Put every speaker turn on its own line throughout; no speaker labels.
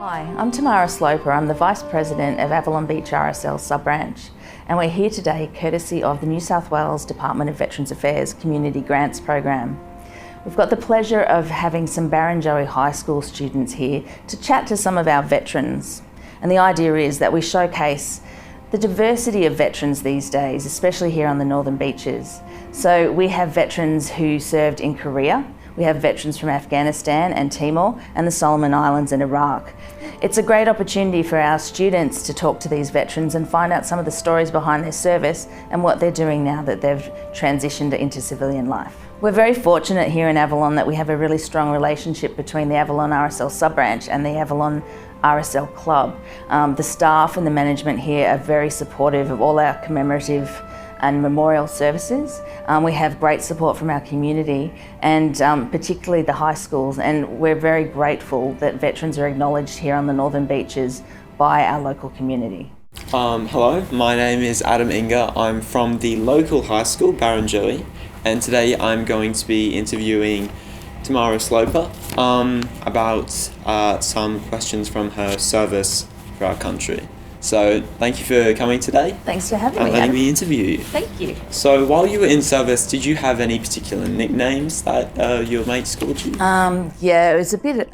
Hi, I'm Tamara Sloper. I'm the Vice President of Avalon Beach RSL sub-branch, and we're here today courtesy of the New South Wales Department of Veterans Affairs Community Grants Program. We've got the pleasure of having some Barrenjoey High School students here to chat to some of our veterans. And the idea is that we showcase the diversity of veterans these days, especially here on the Northern Beaches. So we have veterans who served in Korea, we have veterans from Afghanistan and Timor and the Solomon Islands and Iraq. It's a great opportunity for our students to talk to these veterans and find out some of the stories behind their service and what they're doing now that they've transitioned into civilian life. We're very fortunate here in Avalon that we have a really strong relationship between the Avalon RSL sub-branch and the Avalon RSL club. The staff and the management here are very supportive of all our commemorative and memorial services. We have great support from our community and particularly the high schools, and we're very grateful that veterans are acknowledged here on the Northern Beaches by our local community.
Hello, my name is Adam Inga. I'm from the local high school, Barrenjoey, and today I'm going to be interviewing Tamara Sloper about some questions from her service for our country. So thank you for coming today.
Thanks for having me.
And letting me interview you.
Thank you.
So while you were in service, did you have any particular nicknames that your mates called you?
Yeah, it was a bit,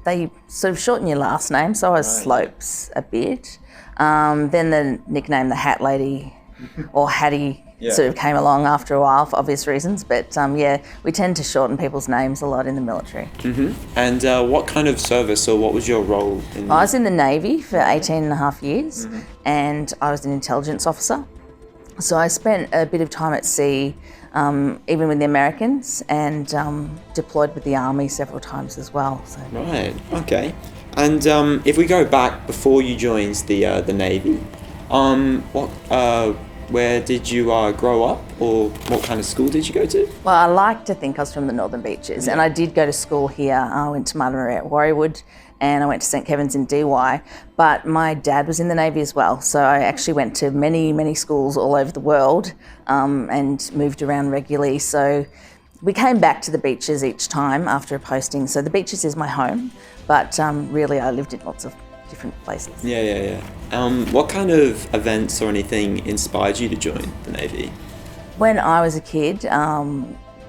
they sort of shorten your last name, so I was Slopes a bit. Then the nickname, the Hat Lady or Hattie, sort of came along after a while for obvious reasons, but yeah, we tend to shorten people's names a lot in the military.
And what kind of service, or what was your role in?
I was in the Navy for 18 and a half years, and I was an intelligence officer. So I spent a bit of time at sea, even with the Americans, and deployed with the Army several times as well. So.
Right, okay. And if we go back before you joined the Navy, where did you grow up, or what kind of school did you go to?
Well, I like to think I was from the Northern Beaches, and I did go to school here. I went to Martin at Warriewood, and I went to St Kevin's in DY, but my dad was in the Navy as well, so I actually went to many, many schools all over the world and moved around regularly. So we came back to the beaches each time after a posting. So the beaches is my home, but really I lived in lots of different places.
Yeah. What kind of events or anything inspired you to join the Navy?
When I was a kid,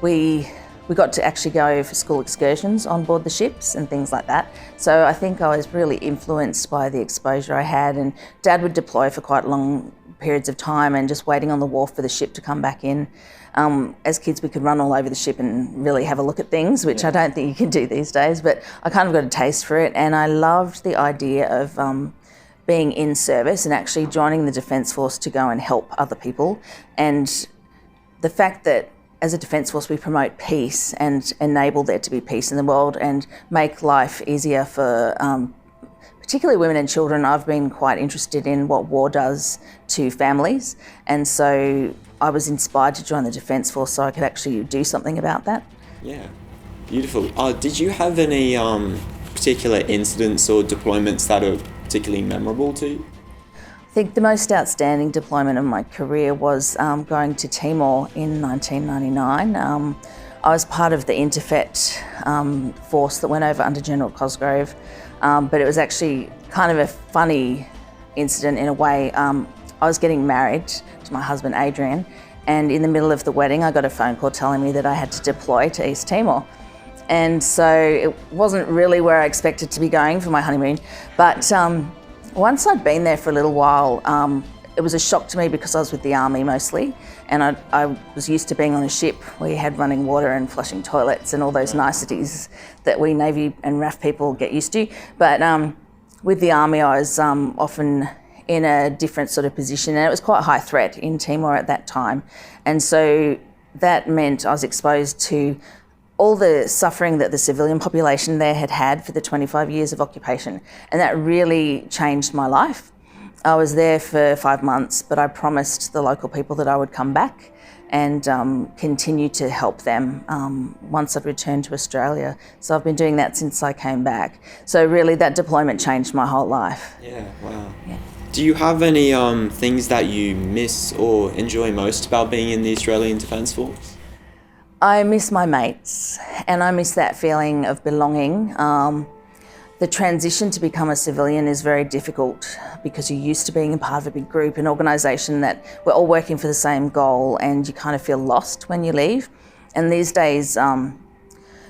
we got to actually go for school excursions on board the ships and things like that. So I think I was really influenced by the exposure I had, and Dad would deploy for quite long periods of time and just waiting on the wharf for the ship to come back in. As kids, we could run all over the ship and really have a look at things, which I don't think you can do these days, but I kind of got a taste for it, and I loved the idea of being in service and actually joining the Defence Force to go and help other people. And the fact that as a Defence Force we promote peace and enable there to be peace in the world and make life easier for particularly women and children. I've been quite interested in what war does to families, and so I was inspired to join the Defence Force so I could actually do something about that.
Yeah, beautiful. Did you have any particular incidents or deployments that are particularly memorable to you?
I think the most outstanding deployment of my career was going to Timor in 1999. I was part of the Interfet force that went over under General Cosgrove, but it was actually kind of a funny incident in a way. I was getting married to my husband Adrian, and in the middle of the wedding I got a phone call telling me that I had to deploy to East Timor. And so it wasn't really where I expected to be going for my honeymoon, but once I'd been there for a little while, it was a shock to me because I was with the Army mostly, and I was used to being on a ship where you had running water and flushing toilets and all those niceties that we Navy and RAF people get used to. But with the Army I was often in a different sort of position, and it was quite high threat in Timor at that time. And so that meant I was exposed to all the suffering that the civilian population there had had for the 25 years of occupation, and that really changed my life. I was there for 5 months, but I promised the local people that I would come back and continue to help them once I'd returned to Australia. So I've been doing that since I came back. So really that deployment changed my whole life.
Yeah, wow. Yeah. Do you have any things that you miss or enjoy most about being in the Australian Defence Force?
I miss my mates, and I miss that feeling of belonging. the transition to become a civilian is very difficult because you're used to being a part of a big group, an organisation that we're all working for the same goal, and you kind of feel lost when you leave. And these days,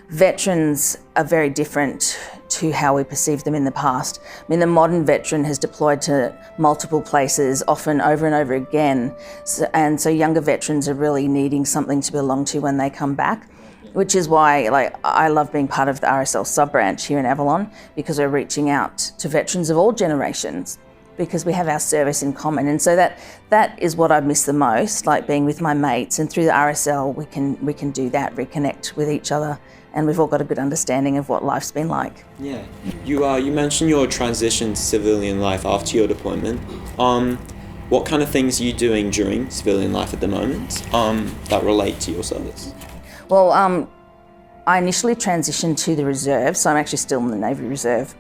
veterans are very different to how we perceived them in the past. I mean, the modern veteran has deployed to multiple places, often over and over again. So younger veterans are really needing something to belong to when they come back, which is why I love being part of the RSL sub-branch here in Avalon, because we're reaching out to veterans of all generations, because we have our service in common. And so that is what I miss the most, like being with my mates. And through the RSL, we can do that, reconnect with each other, and we've all got a good understanding of what life's been like.
Yeah. You mentioned your transition to civilian life after your deployment. What kind of things are you doing during civilian life at the moment that relate to your service?
Well, I initially transitioned to the reserve, so I'm actually still in the Navy Reserve.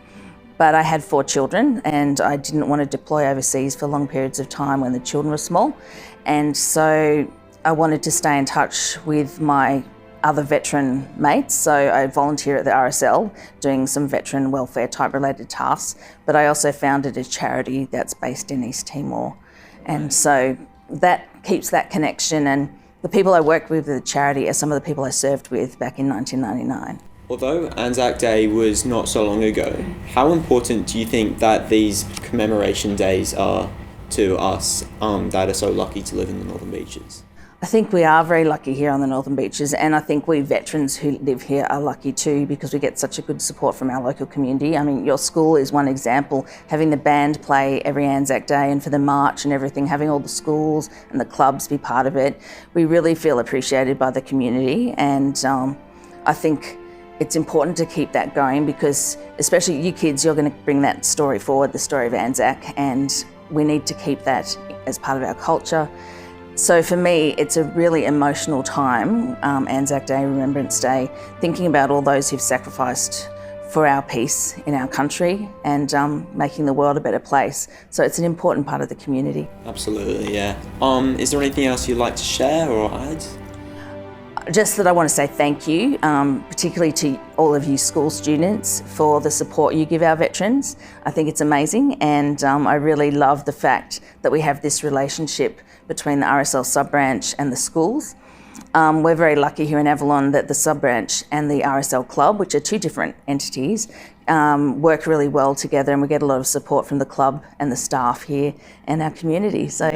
But I had 4 children, and I didn't want to deploy overseas for long periods of time when the children were small. And so I wanted to stay in touch with my other veteran mates. So I volunteer at the RSL doing some veteran welfare type related tasks, but I also founded a charity that's based in East Timor. And so that keeps that connection, and the people I work with the charity are some of the people I served with back in 1999.
Although ANZAC Day was not so long ago, how important do you think that these commemoration days are to us that are so lucky to live in the Northern Beaches?
I think we are very lucky here on the Northern Beaches, and I think we veterans who live here are lucky too, because we get such a good support from our local community. I mean, your school is one example, having the band play every ANZAC Day, and for the march and everything, having all the schools and the clubs be part of it. We really feel appreciated by the community, and I think it's important to keep that going, because especially you kids, you're going to bring that story forward, the story of ANZAC, and we need to keep that as part of our culture. So for me, it's a really emotional time, ANZAC Day, Remembrance Day, thinking about all those who've sacrificed for our peace in our country and making the world a better place. So it's an important part of the community.
Absolutely, yeah. Is there anything else you'd like to share or add?
Just that I want to say thank you, particularly to all of you school students, for the support you give our veterans. I think it's amazing, and I really love the fact that we have this relationship between the RSL sub-branch and the schools. We're very lucky here in Avalon that the sub-branch and the RSL club, which are 2 different entities, work really well together, and we get a lot of support from the club and the staff here and our community. So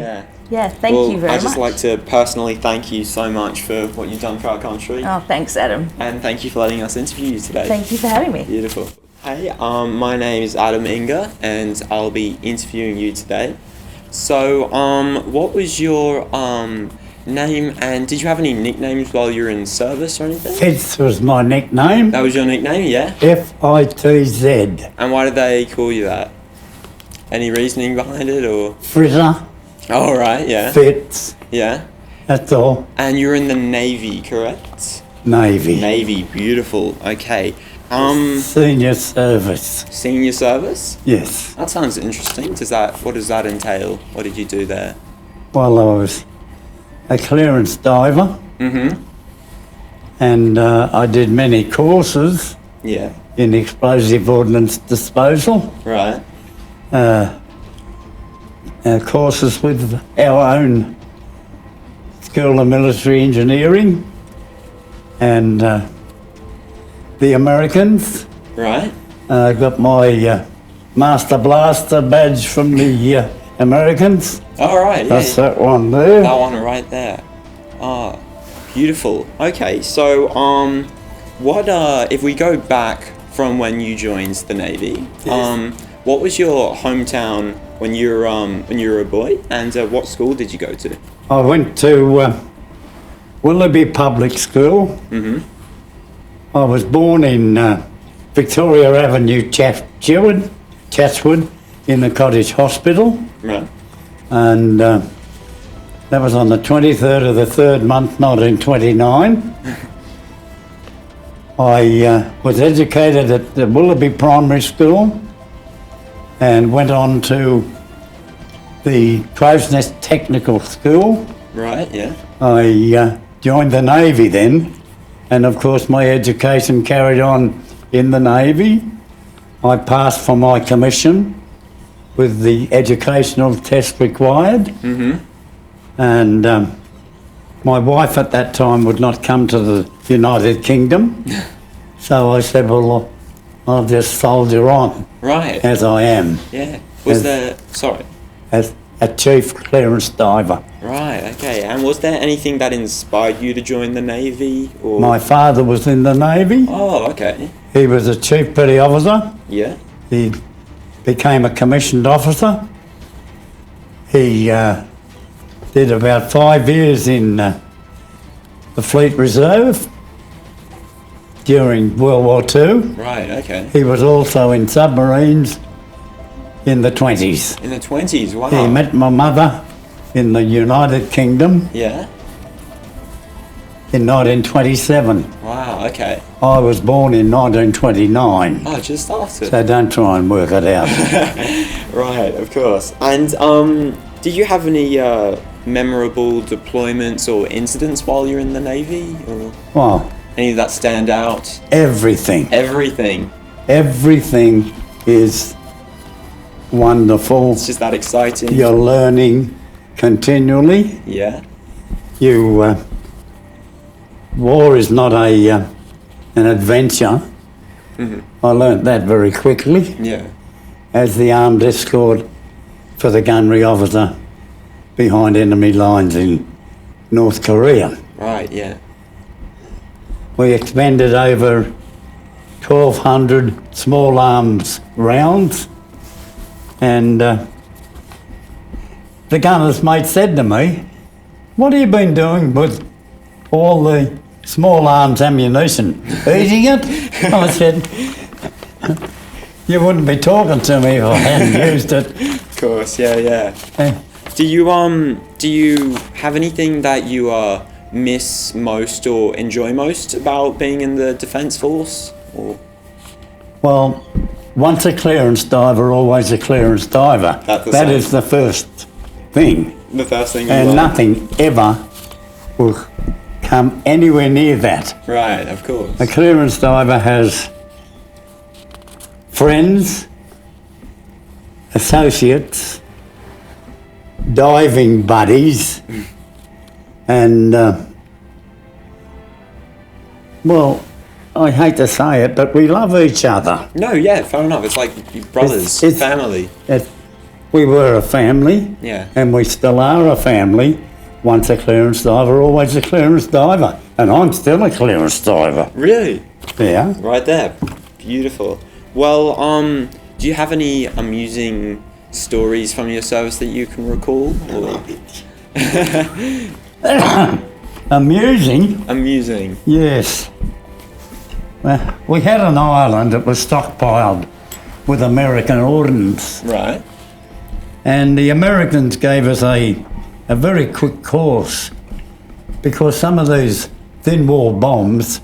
yeah, thank you very much.
I'd just like to personally thank you so much for what you've done for our country.
Oh, thanks, Adam.
And thank you for letting us interview you today.
Thank you for having me.
Beautiful. Hey, my name is Adam Inga, and I'll be interviewing you today. So, what was your name, and did you have any nicknames while you were in service or anything?
Fitz was my nickname.
That was your nickname, yeah?
F-I-T-Z.
And why did they call you that? Any reasoning behind it, or?
Fritter.
Oh, right, yeah.
Fitz.
Yeah.
That's all.
And you're in the Navy, correct?
Navy.
Navy, beautiful. Okay.
Senior service.
Senior service?
Yes.
That sounds interesting. What does that entail? What did you do there?
Well, I was a clearance diver.
Mm-hmm.
And I did many courses.
Yeah.
In explosive ordnance disposal.
Right.
Courses with our own School of Military Engineering and the Americans.
Right.
Got my Master Blaster badge from the Americans.
All right. Yeah.
That's that one there.
That one right there. Ah, beautiful. Okay, so what if we go back from when you joined the Navy?
Yes.
What was your hometown when you were a boy, and what school did you go to?
I went to Willoughby Public School.
Mm-hmm.
I was born in Victoria Avenue, Chatswood, in the Cottage Hospital.
Right.
And that was on the 23rd of the 3rd month, 1929. I was educated at the Willoughby Primary School and went on to the Crow's Nest Technical School.
Right, yeah.
I joined the Navy then, and of course my education carried on in the Navy. I passed for my commission with the educational test required. And my wife at that time would not come to the United Kingdom. So I said, well, I'll just soldier on.
Right.
As I am.
Yeah. Was there... Sorry.
As a chief clearance diver.
Right, okay. And was there anything that inspired you to join the Navy? Or...
My father was in the Navy.
Oh, okay.
He was a chief petty officer.
Yeah.
He became a commissioned officer. He did about 5 years in the Fleet Reserve during World War II.
Right, okay.
He was also in submarines in the 20s.
In the 20s, wow.
He met my mother in the United Kingdom
Yeah?
in 1927.
Wow, okay.
I was born in 1929.
Oh, just after.
So don't try and work it out.
Right, of course. And did you have any memorable deployments or incidents while you're in the Navy? Or
Well,
any that stand out?
everything.
Everything.
Everything is wonderful.
It's just that exciting.
You're learning continually.
Yeah?
War is not an adventure. I learnt that very quickly
Yeah.
as the armed escort for the gunnery officer behind enemy lines in North Korea.
Right, yeah.
We expended over 1,200 small arms rounds, and the gunner's mate said to me, "What have you been doing with all the small arms ammunition? Eating it?" I said, "You wouldn't be talking to me if I hadn't used it."
Of course, yeah, yeah.
Eh,
Do you have anything that you miss most or enjoy most about being in the Defence Force? Or
Well, once a clearance diver, always a clearance diver.
That's the
That
same.
is the first thing.
the first thing you
And
learn?
nothing ever will come anywhere near that.
Right, of course.
A clearance diver has friends, associates, diving buddies, and, well, I hate to say it, but we love each other.
No, yeah, fair enough. It's like your brothers,
It's-
family.
We were a family,
Yeah.
and we still are a family. Once a clearance diver, always a clearance diver. And I'm still a clearance diver.
Really?
Yeah.
Right there. Beautiful. Well, do you have any amusing stories from your service that you can recall? Or
Amusing?
amusing?
Yes. We had an island that was stockpiled with American ordnance.
Right.
And the Americans gave us a very quick course because some of these thin wall bombs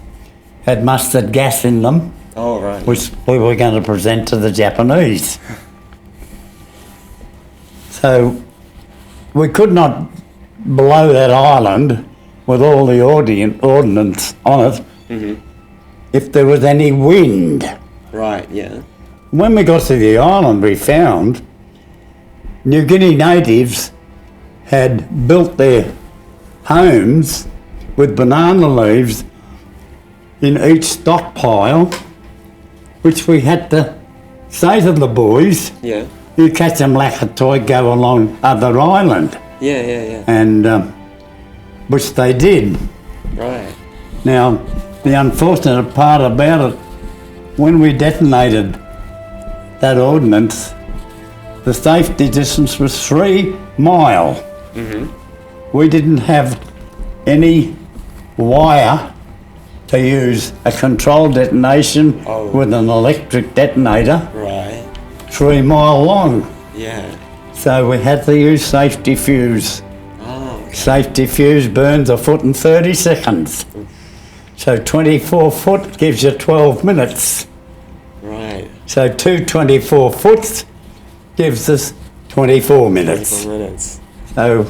had mustard gas in them,
Oh, right.
which we were going to present to the Japanese. So we could not blow that island with all the ordnance on it if there was any wind.
Right, yeah.
When we got to the island, we found New Guinea natives had built their homes with banana leaves in each stockpile, which we had to say to the boys,
Yeah.
"You catch them like a toy, go along other island,"
Yeah, yeah, yeah.
and which they did.
Right.
Now, the unfortunate part about it, when we detonated that ordnance, the safety distance was 3 miles. We didn't have any wire to use a controlled detonation
Oh.
with an electric detonator
Right.
3 mile long.
Yeah.
So we had to use safety fuse.
Oh,
Safety fuse burns 1 foot 30 seconds. So 24 foot gives you 12 minutes.
right.
So 2 foots gives us 24 minutes.
24 minutes.
So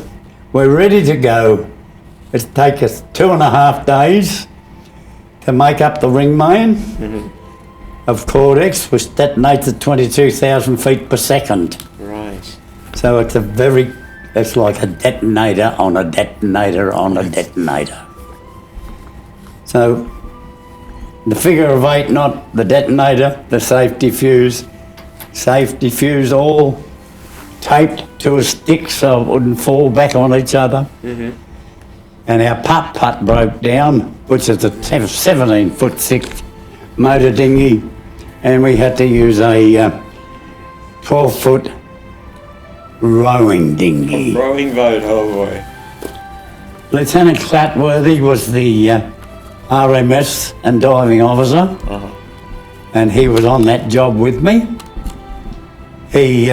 we're ready to go. It's take us 2.5 days to make up the ring main. of Cortex, which detonates at 22,000 feet per second.
Right.
So it's like a detonator on a detonator on a detonator. So the figure of 8 knot, the detonator, the safety fuse all taped to a stick so it wouldn't fall back on each other. Mm-hmm. And our putt broke down, which is a 17-foot-6 motor dinghy, and we had to use a 12-foot rowing dinghy.
Rowing boat, oh boy.
Lieutenant Clatworthy was the RMS and diving officer, and he was on that job with me. He,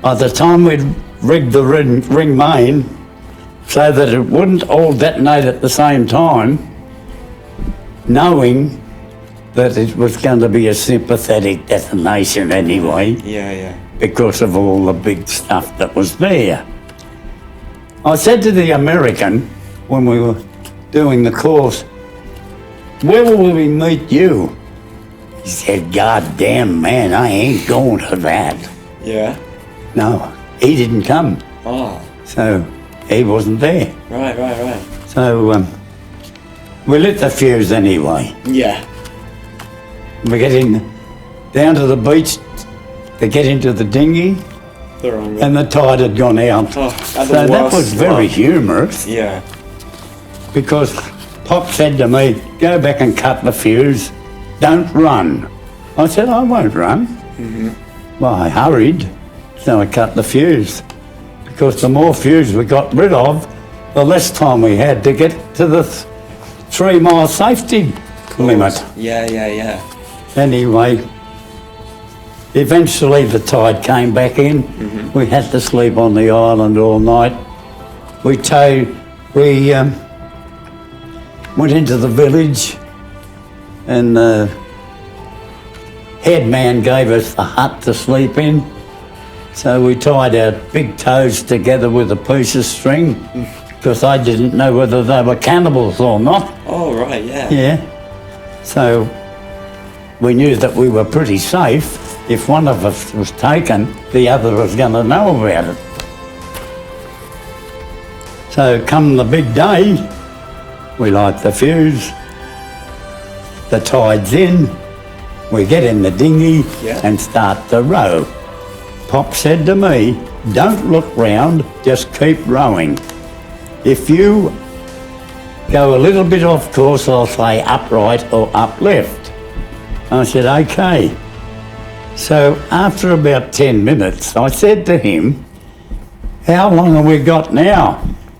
by the time we'd rigged the ring main so that it wouldn't all detonate at the same time, knowing that it was going to be a sympathetic detonation anyway,
Yeah.
because of all the big stuff that was there. I said to the American when we were doing the course, "Where will we meet you?" He said, "God damn, man, I ain't going to that."
Yeah.
No, he didn't come,
Oh.
so he wasn't there.
Right.
So we lit the fuse anyway.
Yeah.
We're getting down to the beach to get into the dinghy,
The wrong way.
and the tide had gone out.
Oh,
So that was very humorous,
Yeah.
because Pop said to me, "Go back and cut the fuse, don't run." I said, "I won't run." Well, I hurried, so I cut the fuse, because the more fuse we got rid of, the less time we had to get to the 3-mile safety limit.
Yeah.
Anyway, eventually the tide came back in. We had to sleep on the island all night. We went into the village, and the headman gave us a hut to sleep in. So we tied our big toes together with a piece of string, because I didn't know whether they were cannibals or not.
Oh, right, yeah.
Yeah. So we knew that we were pretty safe. If one of us was taken, the other was going to know about it. So come the big day, we light the fuse, the tide's in, we get in the dinghy and start to row. Pop said to me, "Don't look round, just keep rowing. If you go a little bit off course, I'll say up right or up left." I said, "Okay." So after about 10 minutes, I said to him, "How long have we got now?"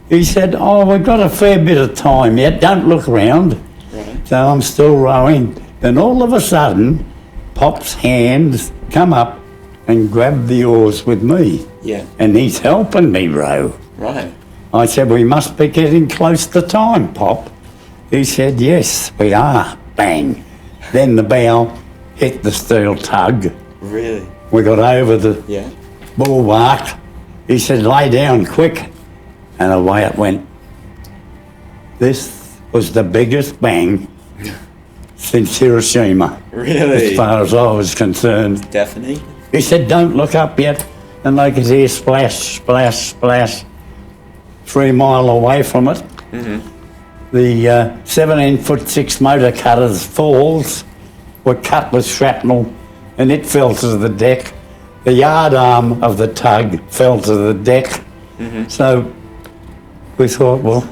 He said, "Oh, we've got a fair bit of time yet, don't look round."
Right.
So I'm still rowing, and all of a sudden, Pop's hands come up and grab the oars with me.
Yeah.
And he's helping me row.
Right.
I said, "We must be getting close to time, Pop." He said, "Yes, we are." Bang. Then the bow hit the steel tug.
Really?
We got over the
Yeah.
bulwark. He said, "Lay down quick." And away it went. This was the biggest bang since Hiroshima,
Really?
as far as I was concerned.
Definitely.
He said, "Don't look up yet." And they could hear splash, splash, splash, 3 mile away from it. The 17-foot-6 motor cutter's falls were cut with shrapnel, and it fell to the deck. The yard arm of the tug fell to the deck. So we thought, well,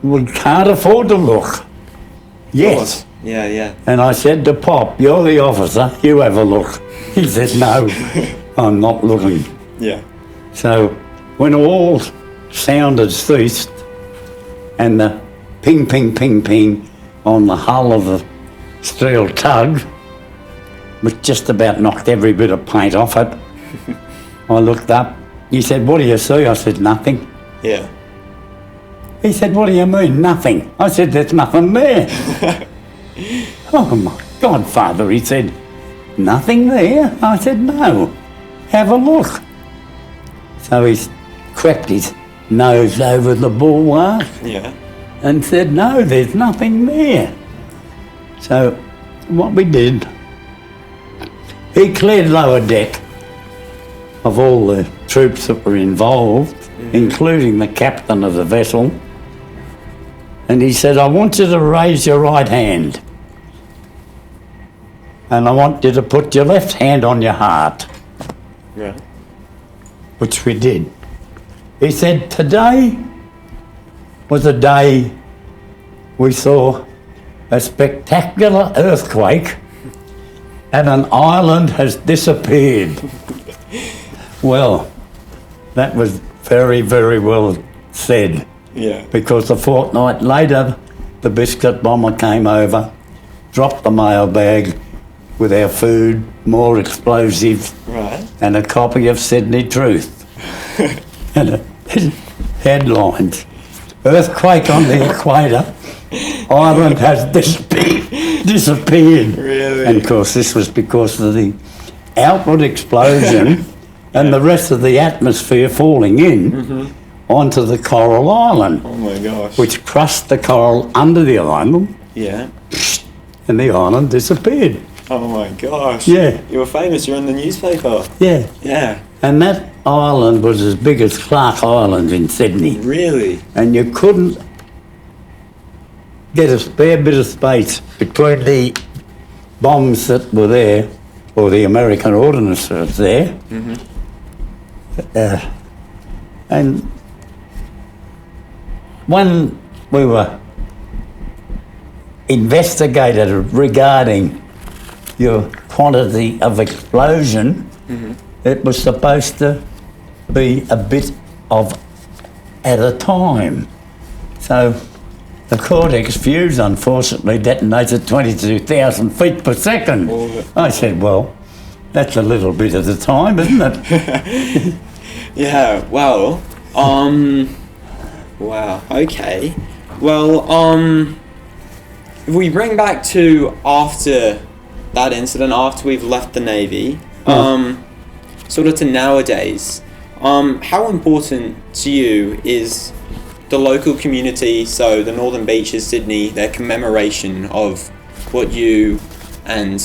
we can't afford to look yet.
Yeah.
And I said to Pop, "You're the officer, you have a look." He said, "No, I'm not looking."
Yeah.
So when all sound had ceased and the ping, ping, ping, ping on the hull of the steel tug, which just about knocked every bit of paint off it, I looked up. He said, "What do you see?" I said, "Nothing."
Yeah.
He said, "What do you mean, nothing?" I said, "There's nothing there." "Oh my God, Father," he said, "Nothing there?" I said, "No, have a look." So he crept his nose over the bulwark
Yeah.
and said, "No, there's nothing there." So what we did, he cleared lower deck of all the troops that were involved, including the captain of the vessel, and he said, I want you to raise your right hand and I want you to put your left hand on your heart.
Right.
Which we did. He said, today was a day we saw a spectacular earthquake and an island has disappeared. Well, that was very, very well said.
Yeah.
Because a fortnight later, the biscuit bomber came over, dropped the mailbag with our food, more explosives,
Right.
and a copy of Sydney Truth. And headlines, earthquake on the equator, island has disappeared.
Really?
And of course this was because of the outward explosion and the rest of the atmosphere falling in onto the coral island,
Oh my gosh.
which crushed the coral under the island,
Yeah.
and the island disappeared.
Oh my gosh.
Yeah.
You were famous. You're in the newspaper.
Yeah.
Yeah.
And that island was as big as Clark Island in Sydney.
Really?
And you couldn't get a spare bit of space between the bombs that were there, or the American ordnance that was there. And when we were investigated regarding your quantity of explosion, it was supposed to be a bit of at a time. So the cortex fuse unfortunately detonates at 22,000 feet per second. I said, well, that's a little bit at a time, isn't it?
Yeah. Well. Wow. Okay. Well. If we bring back to after that incident, after we've left the Navy, sort of to nowadays, how important to you is the local community, so the Northern Beaches, Sydney, their commemoration of what you and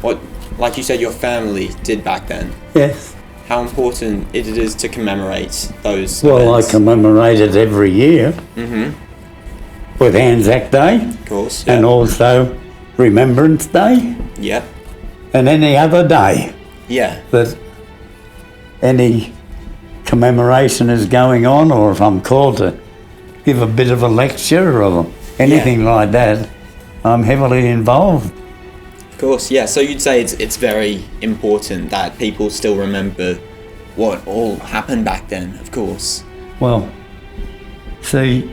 what, like you said, your family did back then?
Yes.
How important it is to commemorate those
Well,
events?
I commemorate it every year with ANZAC Day,
Of course.
and also Remembrance Day,
Yep.
and any other day
Yeah.
that any commemoration is going on, or if I'm called to give a bit of a lecture or anything like that, I'm heavily involved.
Of course, yeah. So you'd say it's very important that people still remember what all happened back then, of course.
Well, see,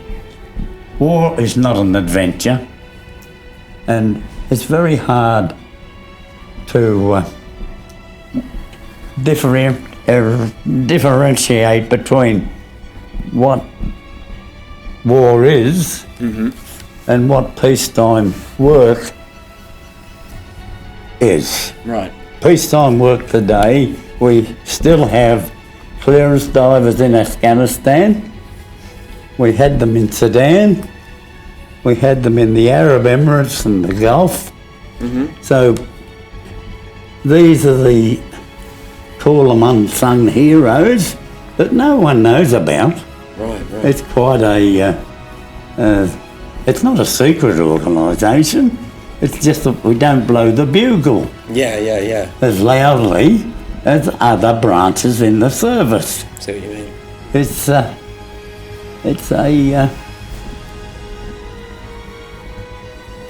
war is not an adventure, and it's very hard to differentiate between what war is and what peacetime work is.
Right.
Peacetime work today, we still have clearance divers in Afghanistan. We had them in Sudan. We had them in the Arab Emirates and the Gulf. So these are the, call them unsung heroes that no one knows about.
Right.
It's quite a, it's not a secret organisation. It's just that we don't blow the bugle
Yeah.
as loudly as other branches in the service.
See what you mean.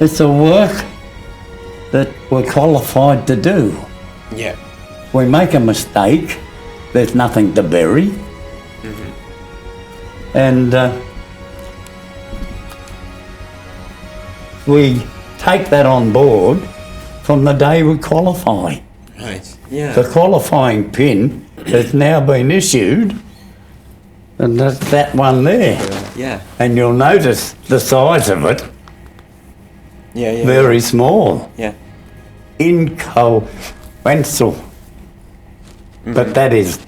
It's a work that we're qualified to do.
Yeah.
We make a mistake, there's nothing to bury. And we take that on board from the day we qualify.
Right. Yeah.
The qualifying pin has now been issued, and that's that one there.
Yeah.
And you'll notice the size of it,
Yeah.
very small,
Yeah.
inconsequential. But that is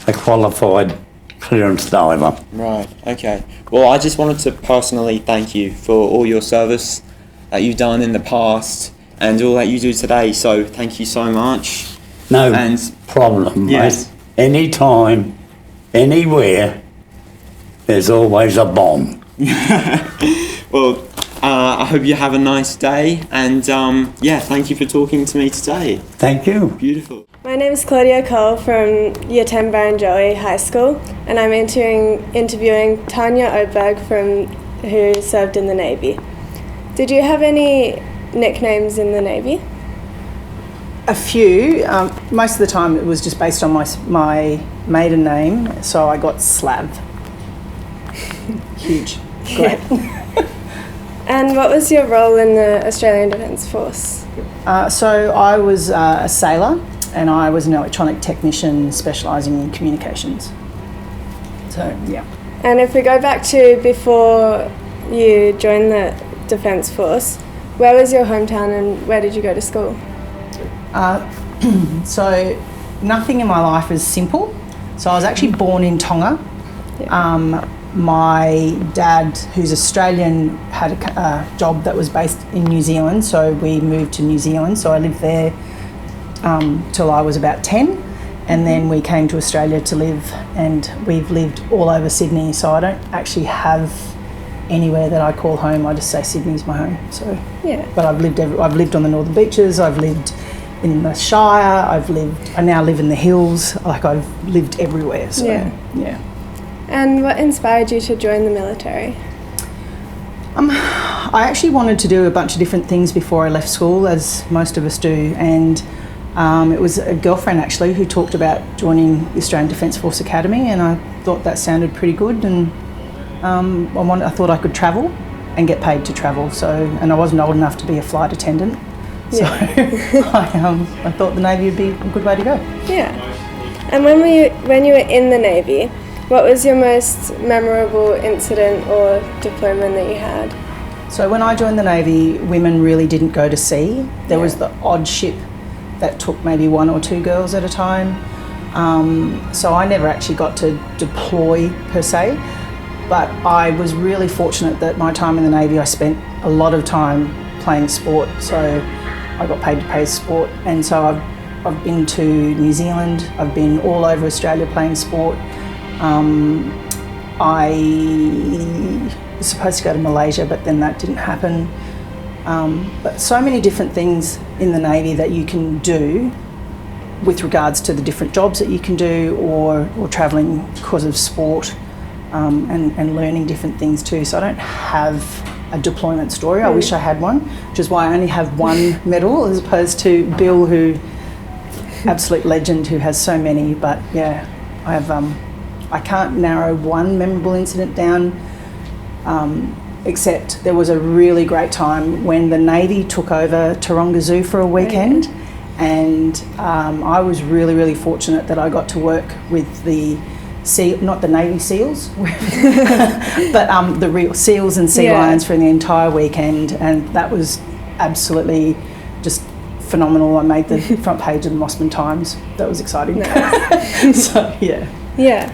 a qualified clearance diver.
Right. Okay. Well, I just wanted to personally thank you for all your service that you've done in the past and all that you do today. So thank you so much.
No
And
problem,
yes.
mate. Anytime, anywhere, there's always a bomb.
Well, I hope you have a nice day, and thank you for talking to me today.
Thank you.
Beautiful.
My name is Claudia from Year 10 Barrenjoey High School, and I'm interviewing Tanya Oberg who served in the Navy. Did you have any nicknames in the Navy?
A few. Most of the time it was just based on my maiden name, so I got Slav. Huge. Great.
And what was your role in the Australian Defence Force?
So I was a sailor, and I was an electronic technician specialising in communications. So, yeah.
And if we go back to before you joined the Defence Force, where was your hometown and where did you go to school?
So nothing in my life is simple. So I was actually born in Tonga.
Yeah.
My dad, who's Australian, had a job that was based in New Zealand, so we moved to New Zealand. So I lived there till I was about 10, and then we came to Australia to live, and we've lived all over Sydney. So I don't actually have anywhere that I call home. I just say Sydney's my home. So
Yeah.
but I've lived on the northern beaches. I've lived in the Shire. I now live in the hills. Like, I've lived everywhere. So yeah.
And what inspired you to join the military?
I actually wanted to do a bunch of different things before I left school, as most of us do, and it was a girlfriend actually who talked about joining the Australian Defence Force Academy, and I thought that sounded pretty good, and I thought I could travel and get paid to travel. And I wasn't old enough to be a flight attendant, so I thought the Navy would be a good way to go.
Yeah. And when you were in the Navy, what was your most memorable incident or deployment that you had?
So when I joined the Navy, women really didn't go to sea. There was the odd ship that took maybe one or two girls at a time. So I never actually got to deploy per se, but I was really fortunate that my time in the Navy, I spent a lot of time playing sport. So I got paid to play sport, and so I've been to New Zealand, I've been all over Australia playing sport. I was supposed to go to Malaysia, but then that didn't happen. But so many different things in the Navy that you can do with regards to the different jobs that you can do, or travelling because of sport, and learning different things too. So I don't have a deployment story. I wish I had one, which is why I only have one medal, as opposed to Bill, who absolute legend, who has so many. But yeah, I have. I can't narrow one memorable incident down, except there was a really great time when the Navy took over Taronga Zoo for a weekend, and I was really, really fortunate that I got to work with the not the Navy SEALs, but the real SEALs and sea lions for the entire weekend, and that was absolutely just phenomenal. I made the front page of the Mossman Times. That was exciting. Nice. So yeah.
Yeah.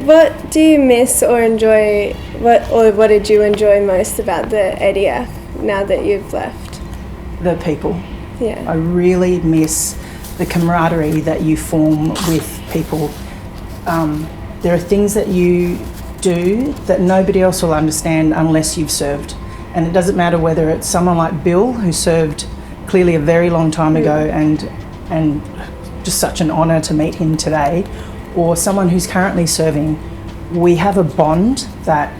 What do you miss or enjoy? What did you enjoy most about the ADF now that you've left?
The people.
Yeah.
I really miss the camaraderie that you form with people. There are things that you do that nobody else will understand unless you've served. And it doesn't matter whether it's someone like Bill, who served clearly a very long time ago, and just such an honour to meet him today, or someone who's currently serving. We have a bond that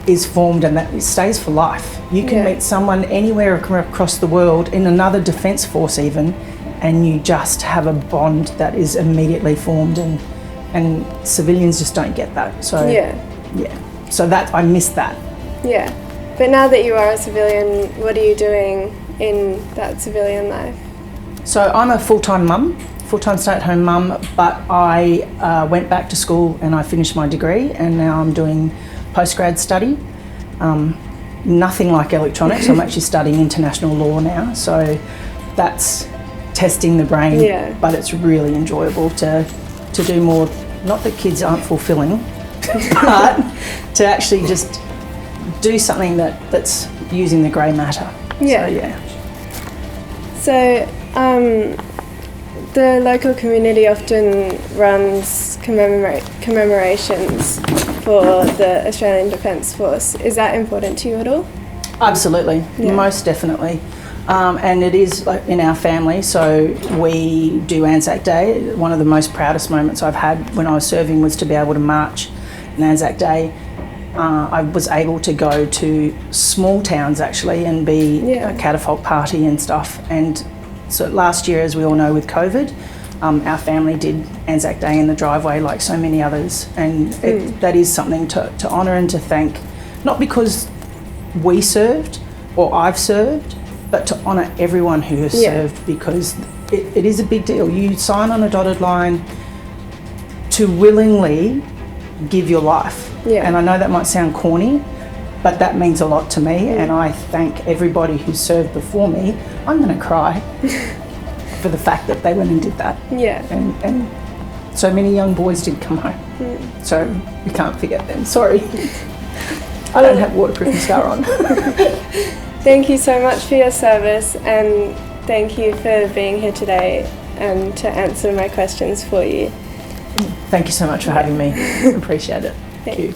is formed and that stays for life. You can meet someone anywhere across the world, in another defence force even, and you just have a bond that is immediately formed, and civilians just don't get that. So so that I miss that.
Yeah. But now that you are a civilian, what are you doing in that civilian life?
So I'm a full-time mum, full-time stay-at-home mum, but I went back to school and I finished my degree, and now I'm doing postgrad study. Nothing like electronics. I'm actually studying international law now, so that's testing the brain, but it's really enjoyable to do more. Not that kids aren't fulfilling, but to actually just do something that's using the grey matter.
Yeah.
So, yeah.
So, the local community often runs commemorations for the Australian Defence Force. Is that important to you at all?
Absolutely,
Yeah.
most definitely. And it is like in our family, so we do ANZAC Day. One of the most proudest moments I've had when I was serving was to be able to march on ANZAC Day. I was able to go to small towns actually and be a catafalque party and stuff. And so last year, as we all know, with COVID, our family did ANZAC Day in the driveway like so many others. And that is something to honour and to thank, not because we served or I've served, but to honour everyone who has served, because it is a big deal. You sign on a dotted line to willingly give your life.
Yeah.
And I know that might sound corny, but that means a lot to me, and I thank everybody who served before me. I'm going to cry for the fact that they went and did that.
Yeah.
And so many young boys did come home. So we can't forget them. Sorry. I don't have waterproof mascara on.
Thank you so much for your service, and thank you for being here today and to answer my questions for you.
Thank you so much for having me. Appreciate it. Thank you.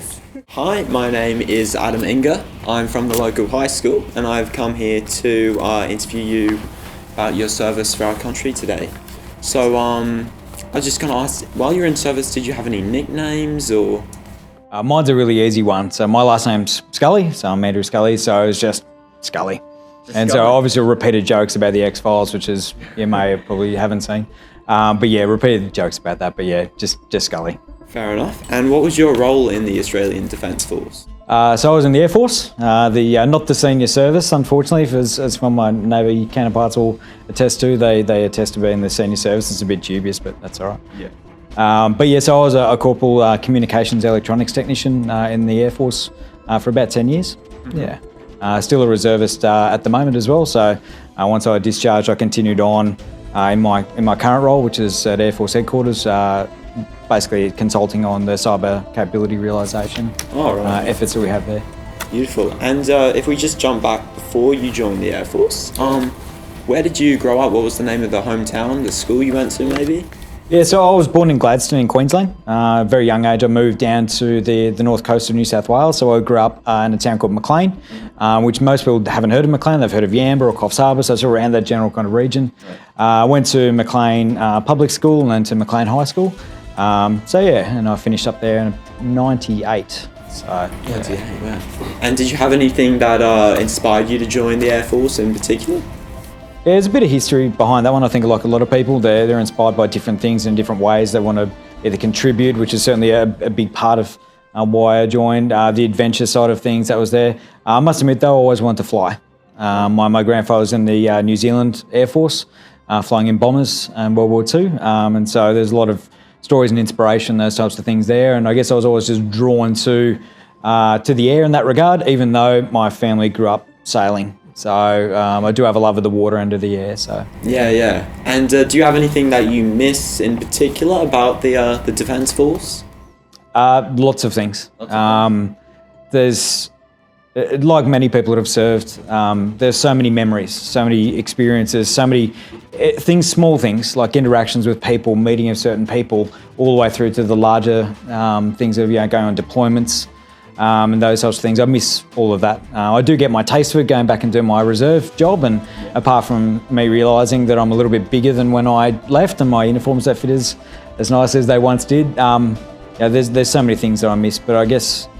Hi, my name is Adam Inga. I'm from the local high school, and I've come here to interview you about your service for our country today. So I was just going to ask, while you're in service, did you have any nicknames or?
Mine's a really easy one. So my last name's Scully, so I'm Andrew Scully, so it was just Scully. And so obviously repeated jokes about the X-Files, which is you may probably haven't seen. But yeah, repeated jokes about that, but yeah, just Scully.
Fair enough. And what was your role in the Australian Defence Force?
So I was in the Air Force, not the senior service, unfortunately, as from my Navy counterparts will attest to. They attest to being the senior service. It's a bit dubious, but that's all right.
Yeah.
But yeah, so I was a corporal communications electronics technician in the Air Force for about 10 years. Mm-hmm. Yeah. Still a reservist at the moment as well. So once I discharged, I continued on in my current role, which is at Air Force Headquarters, basically consulting on the cyber capability realisation efforts that we have there.
Beautiful. And if we just jump back before you joined the Air Force, where did you grow up? What was the name of the hometown, the school you went to maybe?
Yeah, so I was born in Gladstone in Queensland. Very young age, I moved down to the north coast of New South Wales. So I grew up in a town called Maclean, which most people haven't heard of Maclean. They've heard of Yamba or Coffs Harbour, so it's around that general kind of region. Went to Maclean Public School and then to Maclean High School. So yeah, and I finished up there in 98. So,
yeah. Wow. And did you have anything that inspired you to join the Air Force in particular?
Yeah, there's a bit of history behind that one. I think like a lot of people, they're inspired by different things in different ways. They want to either contribute, which is certainly a big part of why I joined, the adventure side of things that was there. I must admit though, I always wanted to fly. My grandfather was in the New Zealand Air Force, flying in bombers in World War II. And so there's a lot of stories and inspiration, those types of things there. And I guess I was always just drawn to the air in that regard, even though my family grew up sailing. So I do have a love of the water and of the air. So
yeah. And do you have anything that you miss in particular about the Defence Force?
Lots of things. There's, like many people that have served, there's so many memories, so many experiences, so many things, small things like interactions with people, meeting of certain people, all the way through to the larger things of going on deployments. And those sorts of things. I miss all of that. I do get my taste for it going back and doing my reserve job, and apart from me realising that I'm a little bit bigger than when I left and my uniforms don't fit as nice as they once did, there's so many things that I miss, but I guess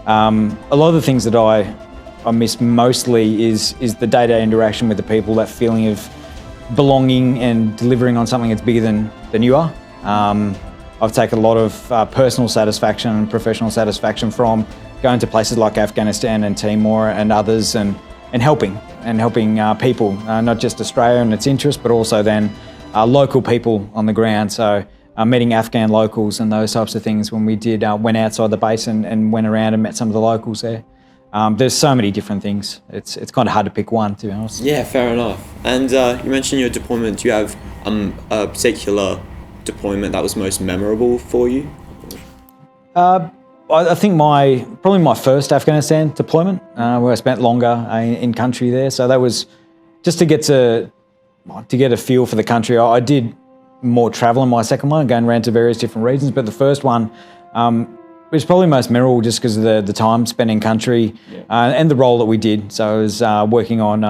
a lot of the things that I miss mostly is the day-to-day interaction with the people, that feeling of belonging and delivering on something that's bigger than you are. I've taken a lot of personal satisfaction and professional satisfaction from going to places like Afghanistan and Timor and others, and helping people, not just Australia and its interests, but also then local people on the ground. So meeting Afghan locals and those types of things when we went outside the base and went around and met some of the locals there. There's so many different things. It's kind of hard to pick one, to be honest.
Yeah, fair enough. And you mentioned your deployment. Do you have a particular deployment that was most memorable for you?
I think probably my first Afghanistan deployment, where I spent longer in country there. So that was just to get a feel for the country. I did more travel in my second one, going around to various different regions, but the first one was probably most memorable just because of the time spent in country and the role that we did. So I was working on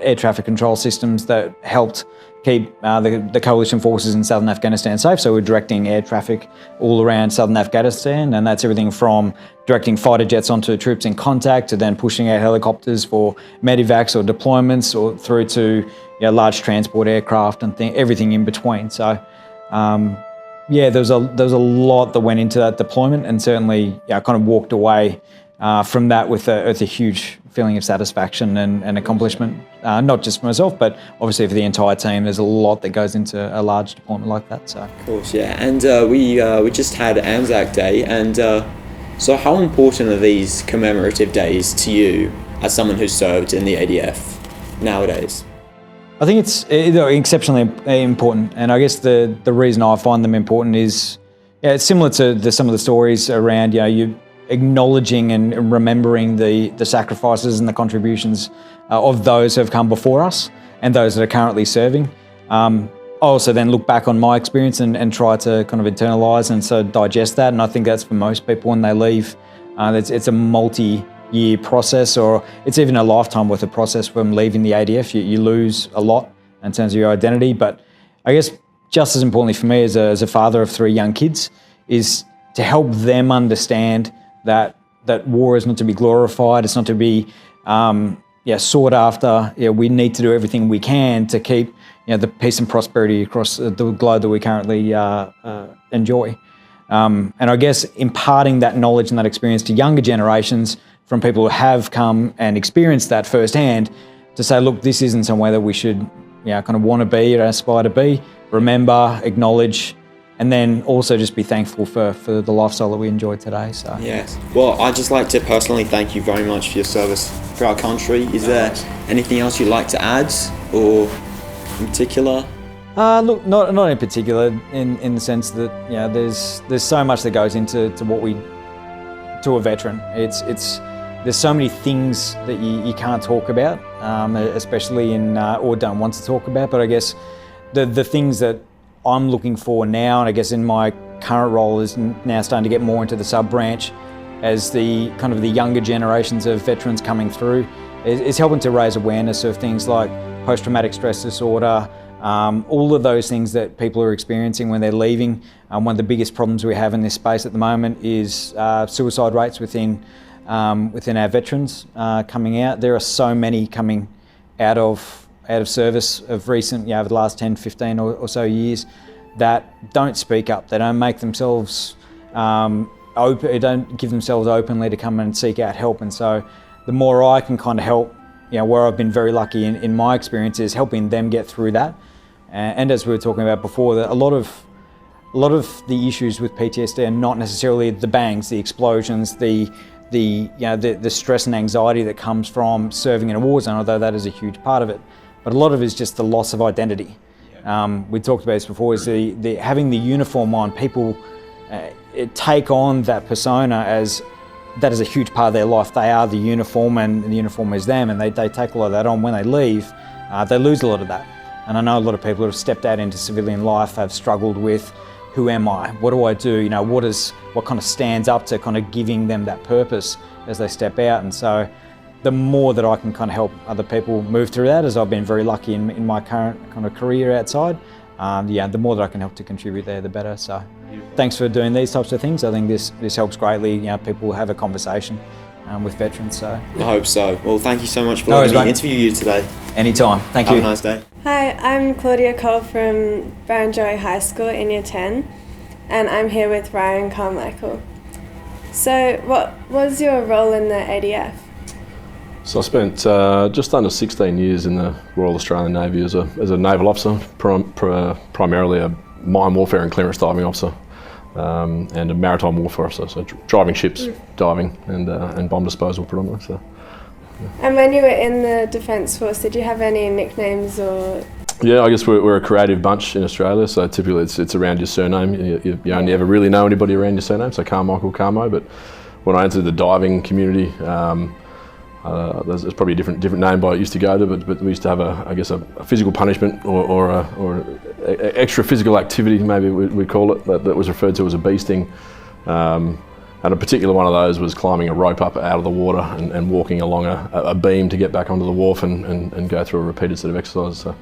air traffic control systems that helped keep the coalition forces in southern Afghanistan safe. So we're directing air traffic all around southern Afghanistan, and that's everything from directing fighter jets onto troops in contact to then pushing out helicopters for medevacs or deployments, or through to large transport aircraft and everything in between. So there was a lot that went into that deployment, and certainly I kind of walked away from that with a huge feeling of satisfaction and accomplishment, not just for myself, but obviously for the entire team. There's a lot that goes into a large deployment like that. So.
Of course, yeah. And we just had ANZAC Day, and so how important are these commemorative days to you as someone who's served in the ADF nowadays?
I think it's exceptionally important, and I guess the reason I find them important is it's similar to some of the stories around you acknowledging and remembering the sacrifices and the contributions of those who have come before us and those that are currently serving. I also then look back on my experience and try to kind of internalise and so digest that, and I think that's for most people when they leave. It's a multi-year process, or it's even a lifetime worth of process from leaving the ADF. You lose a lot in terms of your identity, but I guess just as importantly for me as a father of 3 young kids is to help them understand that war is not to be glorified, it's not to be sought after. We need to do everything we can to keep the peace and prosperity across the globe that we currently enjoy. And I guess imparting that knowledge and that experience to younger generations from people who have come and experienced that firsthand, to say, look, this isn't somewhere that we should kind of want to be or aspire to be. Remember, acknowledge, and then also just be thankful for the lifestyle that we enjoy today. So
yes. Well, I'd just like to personally thank you very much for your service for our country. Is there anything else you'd like to add, or in particular?
Look, not in particular, in the sense that there's so much that goes into what we to a veteran. There's so many things that you can't talk about, especially or don't want to talk about. But I guess the things that I'm looking for now, and I guess in my current role, is now starting to get more into the sub-branch as the kind of the younger generations of veterans coming through, is helping to raise awareness of things like post-traumatic stress disorder, all of those things that people are experiencing when they're leaving. One of the biggest problems we have in this space at the moment is suicide rates within our veterans coming out. There are so many coming out of service of recent, over the last 10, 15 or so years, that don't speak up. They don't make themselves open, don't give themselves openly to come and seek out help. And so the more I can kind of help, where I've been very lucky in my experience is helping them get through that. And as we were talking about before, that a lot of the issues with PTSD are not necessarily the bangs, the explosions, the stress and anxiety that comes from serving in a war zone, although that is a huge part of it. But a lot of it is just the loss of identity. We talked about this before, is the having the uniform on. People take on that persona as that is a huge part of their life. They are the uniform, and the uniform is them, and they take a lot of that on. When they leave, they lose a lot of that. And I know a lot of people who have stepped out into civilian life have struggled with, who am I? What do I do? What kind of stands up to kind of giving them that purpose as they step out? And so the more that I can kind of help other people move through that, as I've been very lucky in my current kind of career outside, the more that I can help to contribute there, the better. So thanks for doing these types of things. I think this helps greatly. People have a conversation with veterans. So
I hope so. Well, thank you so much for letting me interview you today.
Anytime. Thank you.
Have a nice day.
Hi, I'm Claudia from Barrenjoey High School in Year 10, and I'm here with Ryan Carmichael. So what was your role in the ADF?
So I spent just under 16 years in the Royal Australian Navy as a naval officer, primarily a mine warfare and clearance diving officer, and a maritime warfare officer, so driving ships, diving and bomb disposal predominantly. So.
And when you were in the Defence Force, did you have any nicknames or?
Yeah, I guess we're a creative bunch in Australia, so typically it's around your surname. You only ever really know anybody around your surname, so Carmichael, Carmo. But when I entered the diving community, there's probably a different name by it used to go to, but we used to have a physical punishment or extra physical activity, maybe we call it, that was referred to as a bee sting. And a particular one of those was climbing a rope up out of the water and walking along a beam to get back onto the wharf and go through a repeated set of exercises. So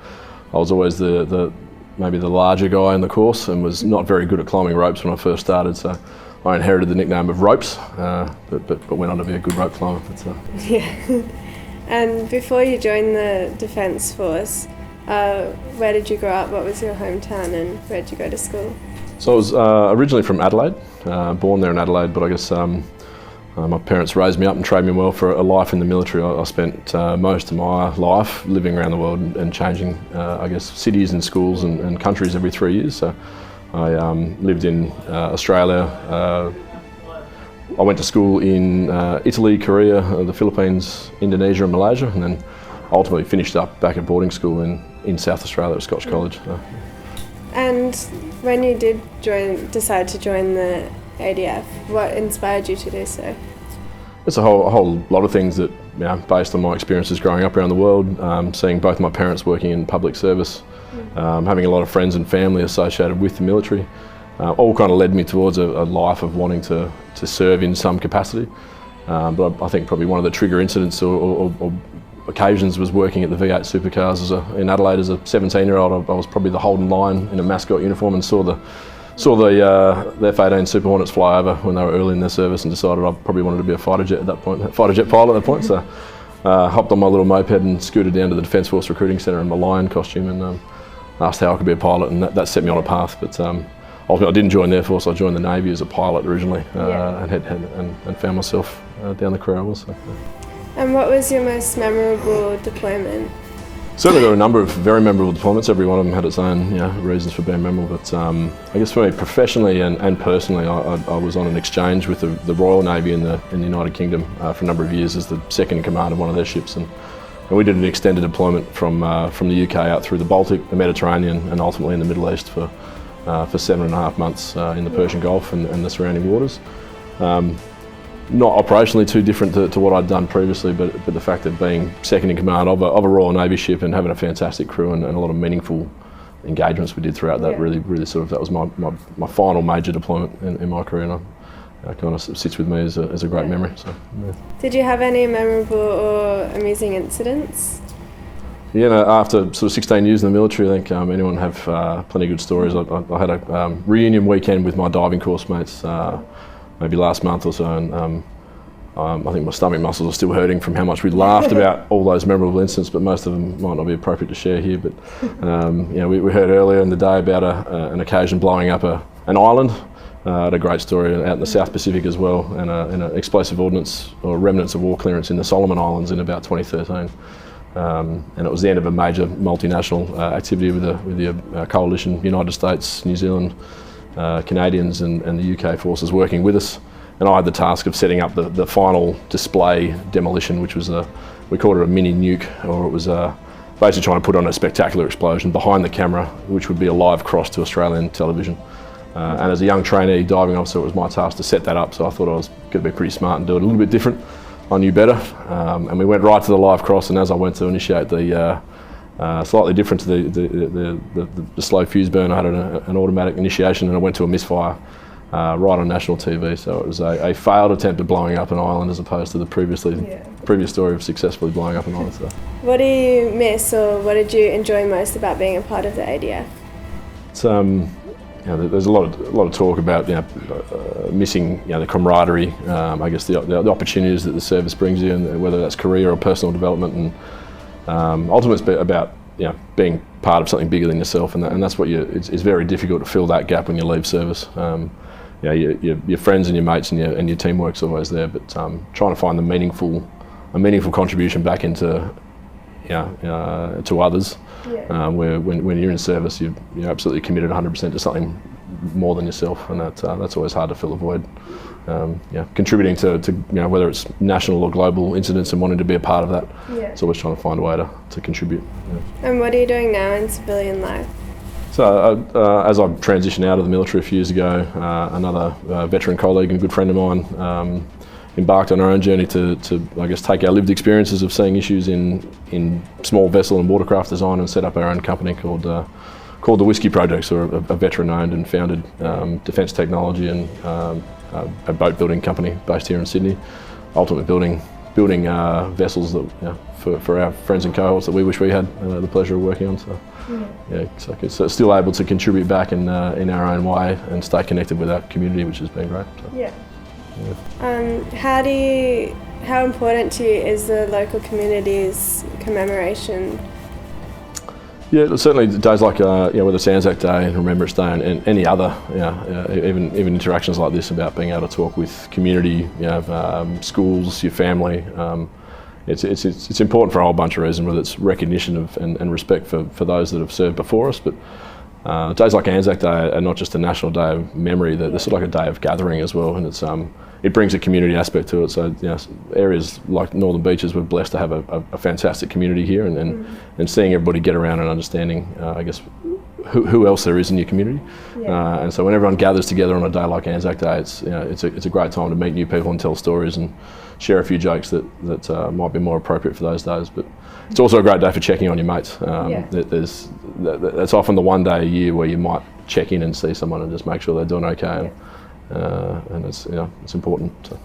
I was always maybe the larger guy in the course and was not very good at climbing ropes when I first started. So I inherited the nickname of Ropes, but went on to be a good rope climber.
Yeah. And before you joined the Defence Force, where did you grow up? What was your hometown and where did you go to school?
So I was originally from Adelaide, born there in Adelaide, but I guess my parents raised me up and trained me well for a life in the military. I spent most of my life living around the world and changing, cities and schools and countries every 3 years. So I lived in Australia. I went to school in Italy, Korea, the Philippines, Indonesia and Malaysia, and then ultimately finished up back at boarding school in South Australia at Scotch College.
And when you did decide to join the ADF, what inspired you to do so?
It's a whole lot of things that, based on my experiences growing up around the world, seeing both my parents working in public service, having a lot of friends and family associated with the military, all kind of led me towards a life of wanting to serve in some capacity. But I think probably one of the trigger incidents or occasions was working at the V8 supercars in Adelaide as a 17-year-old. I was probably the Holden line in a mascot uniform and saw the F-18 Super Hornets fly over when they were early in their service and decided I probably wanted to be a fighter jet pilot at that point. So hopped on my little moped and scooted down to the Defence Force recruiting centre in my lion costume and asked how I could be a pilot, and that set me on a path. But ultimately I didn't join the Air Force. I joined the Navy as a pilot originally and found myself down the career I was. So.
And what was your most memorable deployment?
Certainly there were a number of very memorable deployments. Every one of them had its own reasons for being memorable. But I guess for me, professionally and personally, I was on an exchange with the Royal Navy in the United Kingdom for a number of years as the second in command of one of their ships. And we did an extended deployment from the UK out through the Baltic, the Mediterranean, and ultimately in the Middle East for 7.5 months in the Persian Gulf and the surrounding waters. Not operationally too different to what I'd done previously, but the fact that being second in command of a Royal Navy ship and having a fantastic crew and a lot of meaningful engagements we did throughout that really that was my final major deployment in my career, and it kind of sits with me as a great memory. So, yeah.
Did you have any memorable or amusing incidents?
After sort of 16 years in the military, I think anyone have plenty of good stories. I had a reunion weekend with my diving course mates maybe last month or so, and I think my stomach muscles are still hurting from how much we laughed about all those memorable incidents, but most of them might not be appropriate to share here. But we heard earlier in the day about an occasion blowing up an island. I had a great story out in the South Pacific as well, and an explosive ordnance or remnants of war clearance in the Solomon Islands in about 2013. And it was the end of a major multinational activity with the coalition, United States, New Zealand, Canadians and the UK forces working with us, and I had the task of setting up the final display demolition, which was we called it a mini nuke, or it was basically trying to put on a spectacular explosion behind the camera, which would be a live cross to Australian television. And as a young trainee diving officer, it was my task to set that up, so I thought I was going to be pretty smart and do it a little bit different. I knew better, and we went right to the live cross, and as I went to initiate the slightly different to the slow fuse burn, I had an automatic initiation and I went to a misfire right on national TV. So it was a failed attempt at blowing up an island as opposed to the previous story of successfully blowing up an island. So.
What do you miss, or what did you enjoy most about being a part of the ADF?
It's, there's a lot of talk about missing the camaraderie, I guess the opportunities that the service brings you, and whether that's career or personal development, and ultimately it's about being part of something bigger than yourself, and that's what it's very difficult to fill that gap when you leave service. Your friends and your mates and your teamwork's always there, but trying to find a meaningful contribution back into to others, where when you're in service you're absolutely committed 100% to something more than yourself, and that's always hard to fill a void. Contributing to whether it's national or global incidents and wanting to be a part of that. It's always trying to find a way to contribute.
And what are you doing now in civilian life?
So as I transitioned out of the military a few years ago, another veteran colleague and good friend of mine embarked on our own journey to I guess, take our lived experiences of seeing issues in small vessel and watercraft design and set up our own company called the Whiskey Project, so a veteran-owned and founded defence technology and a boat building company based here in Sydney, ultimately building vessels that for our friends and cohorts that we wish we had the pleasure of working on. So so it's still able to contribute back in our own way and stay connected with our community, which has been great. So.
How important to you is the local community's commemoration?
Yeah, certainly days like whether it's ANZAC Day and Remembrance Day and any other, even interactions like this about being able to talk with community, schools, your family. It's important for a whole bunch of reasons, whether it's recognition of and respect for those that have served before us, but days like ANZAC Day are not just a national day of memory, they're sort of like a day of gathering as well, and it brings a community aspect to it. So areas like Northern Beaches, we're blessed to have a fantastic community here, and seeing everybody get around and understanding, I guess, who else there is in your community. And so when everyone gathers together on a day like ANZAC Day, it's a great time to meet new people and tell stories and share a few jokes that might be more appropriate for those days. But it's also a great day for checking on your mates. That's often the one day a year where you might check in and see someone and just make sure they're doing okay. And it's important. So,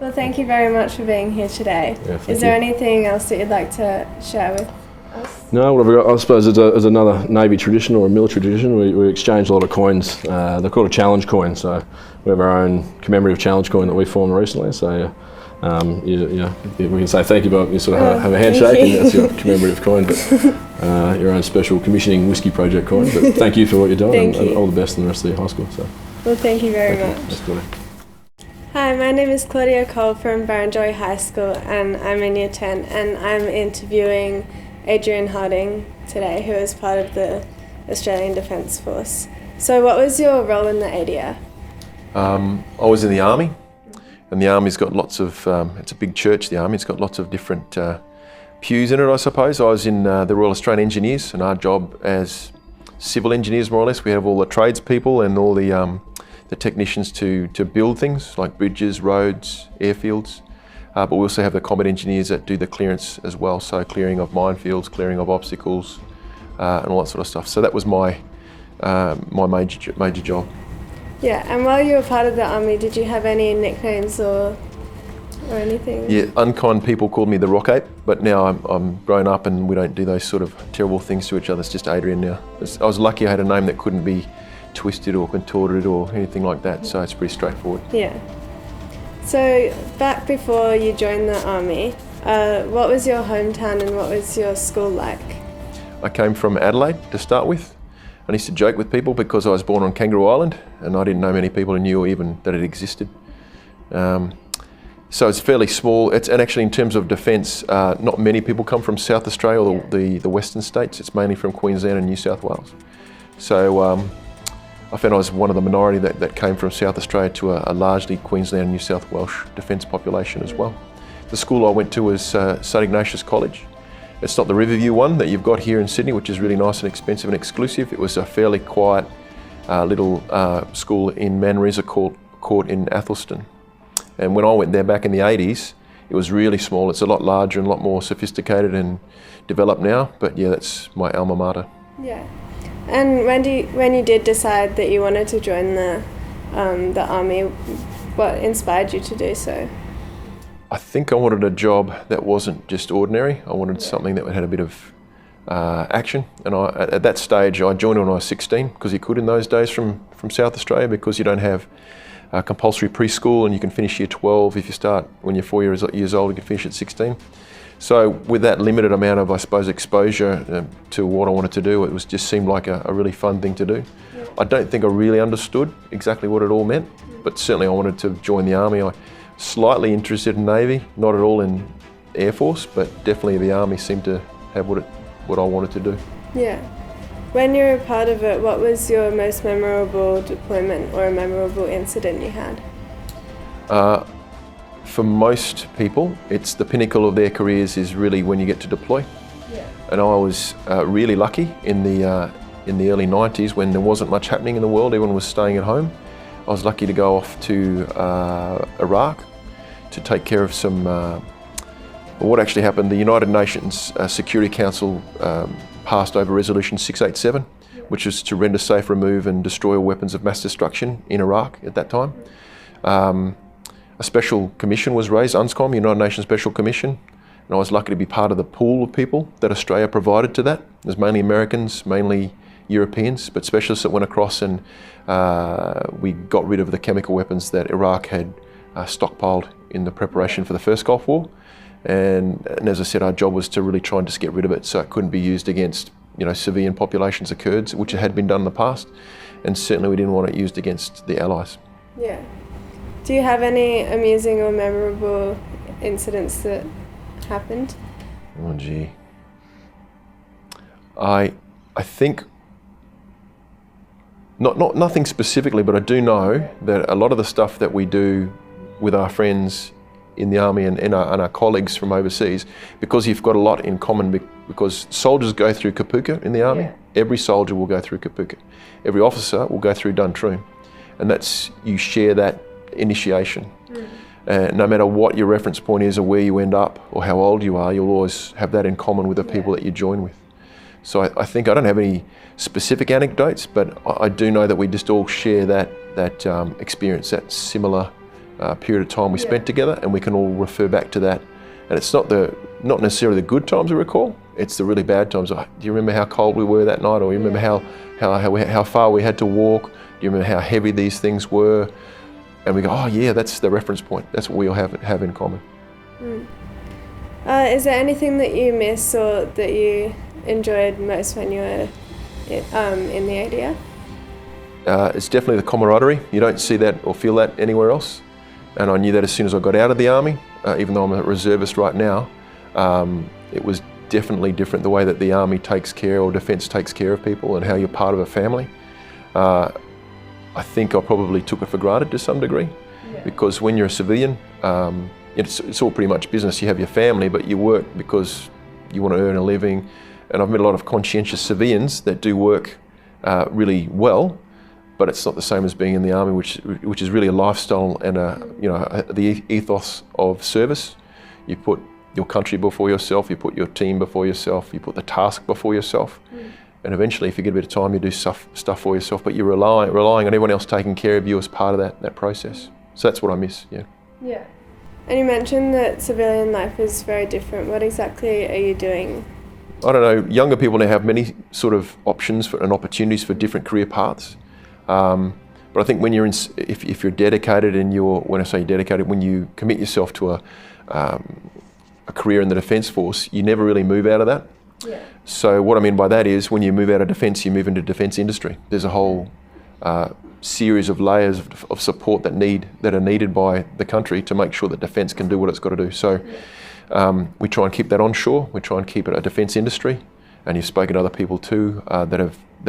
Well, thank you very much for being here today. Is there anything else that you'd like to share with us?
No, what have we got? I suppose as another Navy tradition or a military tradition, we exchange a lot of coins. They're called a challenge coin. So we have our own commemorative challenge coin that we formed recently. So we can say thank you, but you sort of have a handshake, and that's your commemorative coin. But your own special commissioning whiskey project coin. But thank you for what you're doing, and all the best in the rest of the high school. So.
Well, thank you very much. Hi, my name is Claudia from Barrenjoey High School, and I'm in Year 10, and I'm interviewing Adrian today, who is part of the Australian Defence Force. So what was your role in the ADF?
I was in the Army, and the Army's got lots of, it's a big church, the Army, it's got lots of different pews in it, I suppose. I was in the Royal Australian Engineers, and our job as civil engineers, more or less, we have all the tradespeople and all the technicians to build things like bridges, roads, airfields. But we also have the combat engineers that do the clearance as well, so clearing of minefields, clearing of obstacles, and all that sort of stuff. So that was my major job.
Yeah, and while you were part of the Army, did you have any nicknames or anything?
Yeah, unkind people called me the Rock Ape, but now I'm grown up and we don't do those sort of terrible things to each other. It's just Adrian now. I was lucky I had a name that couldn't be twisted or contorted or anything like that, so it's pretty straightforward.
Yeah. So back before you joined the Army, what was your hometown and what was your school like?
I came from Adelaide to start with. I used to joke with people because I was born on Kangaroo Island and I didn't know many people who knew even that it existed. So it's fairly small. And actually in terms of defence, not many people come from South Australia or the western states. It's mainly from Queensland and New South Wales. So I found I was one of the minority that came from South Australia to a largely Queensland and New South Welsh defence population as well. The school I went to was St Ignatius College. It's not the Riverview one that you've got here in Sydney, which is really nice and expensive and exclusive. It was a fairly quiet little school in Manresa Court in Athelston. And when I went there back in the 80s, it was really small. It's a lot larger and a lot more sophisticated and developed now. But yeah, that's my alma mater.
Yeah. And when you did decide that you wanted to join the Army, what inspired you to do so?
I think I wanted a job that wasn't just ordinary. I wanted something that had a bit of action. And at that stage, I joined when I was 16, because you could in those days from South Australia, because you don't have compulsory preschool and you can finish year 12. If you start when you're 4 years old, you can finish at 16. So with that limited amount of, I suppose, exposure to what I wanted to do, it just seemed like a really fun thing to do. Yeah. I don't think I really understood exactly what it all meant, but certainly I wanted to join the Army. I slightly interested in Navy, not at all in Air Force, but definitely the Army seemed to have what I wanted to do.
Yeah. When you were a part of it, what was your most memorable deployment or a memorable incident you had?
For most people, it's the pinnacle of their careers is really when you get to deploy. Yeah. And I was really lucky in the early 90s when there wasn't much happening in the world, everyone was staying at home. I was lucky to go off to Iraq to take care of some. What actually happened? The United Nations Security Council passed over Resolution 687, which was to render safe, remove, and destroy all weapons of mass destruction in Iraq at that time. A special commission was raised, UNSCOM, United Nations Special Commission, and I was lucky to be part of the pool of people that Australia provided to that. There's mainly Americans, mainly Europeans, but specialists that went across, and we got rid of the chemical weapons that Iraq had stockpiled in the preparation for the first Gulf War. And as I said, our job was to really try and just get rid of it so it couldn't be used against civilian populations of Kurds, which had been done in the past, and certainly we didn't want it used against the Allies.
Yeah. Do you have any amusing or memorable incidents that happened?
Oh gee. I think nothing specifically, but I do know that a lot of the stuff that we do with our friends in the army and our colleagues from overseas, because you've got a lot in common, because soldiers go through Kapuka in the army.
Yeah.
Every soldier will go through Kapuka. Every officer will go through Duntroon. And you share that initiation. No matter what your reference point is or where you end up or how old you are, you'll always have that in common with the people that you join with. So I think I don't have any specific anecdotes, but I do know that we just all share that experience, that similar period of time we spent together, and we can all refer back to that. And it's not necessarily the good times we recall, it's the really bad times. Do you remember how cold we were that night? Or you remember how far we had to walk? Do you remember how heavy these things were? And we go, oh yeah, that's the reference point. That's what we all have in common.
Is there anything that you miss or that you enjoyed most when you were in the ADF?
It's definitely the camaraderie. You don't see that or feel that anywhere else. And I knew that as soon as I got out of the army, even though I'm a reservist right now, it was definitely different the way that the army takes care, or defence takes care of people, and how you're part of a family. I think I probably took it for granted to some degree, because when you're a civilian, it's all pretty much business. You have your family, but you work because you want to earn a living. And I've met a lot of conscientious civilians that do work really well, but it's not the same as being in the army, which is really a lifestyle and the ethos of service. You put your country before yourself, you put your team before yourself, you put the task before yourself. And eventually, if you get a bit of time, you do stuff for yourself, but you're relying on everyone else taking care of you as part of that process. So that's what I miss, yeah.
Yeah. And you mentioned that civilian life is very different. What exactly are you doing?
I don't know, younger people now have many sort of options and opportunities for different career paths. But I think when if you're dedicated, and when I say dedicated, when you commit yourself to a career in the Defence Force, you never really move out of that.
Yeah.
So what I mean by that is, when you move out of defence, you move into defence industry. There's a whole series of layers of support that are needed by the country to make sure that defence can do what it's got to do. So we try and keep that onshore. We try and keep it a defence industry. And you've spoken to other people too that